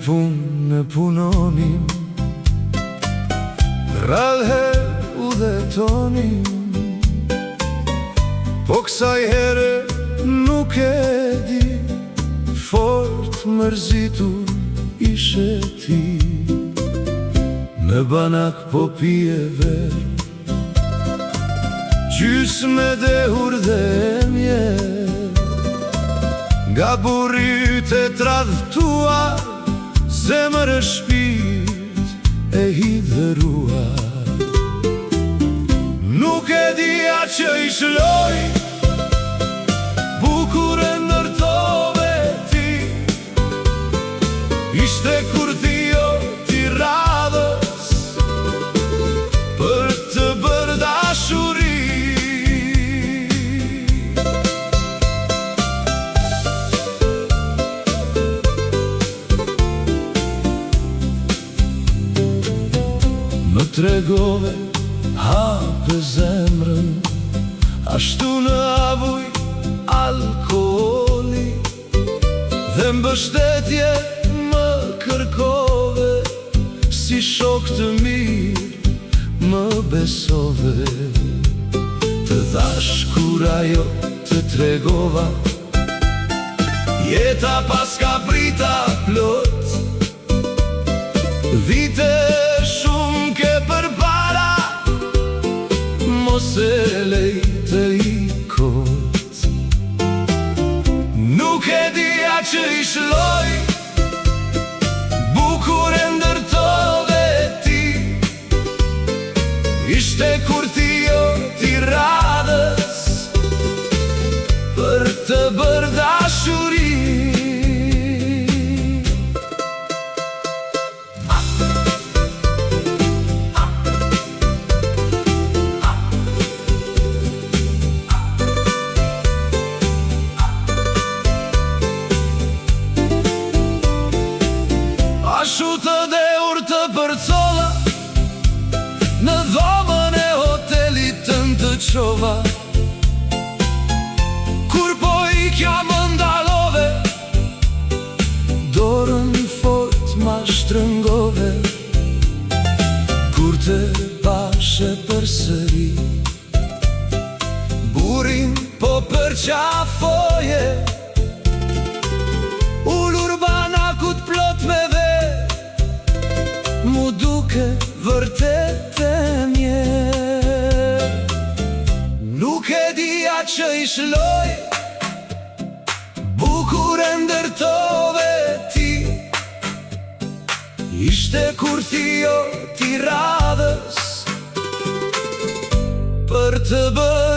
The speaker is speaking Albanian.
punë e punonim, rallëher u dhe tonim, po kësaj here nuk e di, fort mërzitur ishe ti. Në banak po pije ver, gjysmë e dehur dhe mjer, nga burit e tradhtuar, zemër e shpirt e hidhëruar. Nuk e dija që i shloj, bukur e ndërtove ti, ishte kur thio ti radhës, për të bërë dashuri. Më tregove hape zemrën, ashtu në avuj alkoholi, dhe mbështetje më kërkove, si shok të mirë më besove. Të thash kur ajo të tregova, jeta pas ka brita plot, vite shumë ke përpara, mos e lej të i kot. Nuk e dija që i shloj, bukur e ndërtove ti, ishte kur thio ti radhës, për të bërë dashuri. Ashtu të dehur të përcolla, në dhomën e hotelit të të qova, kur po ikja më ndalove, dorën fort ma shtrëngove, kur të pashe përsëri, burin po përqafoje, ullur banakut plot me dhe, mu duke vërtet e mjer. Nuk e dija që i shloj, bukur e ndërtove ti, ishte kur thio ti radhës, për të bërë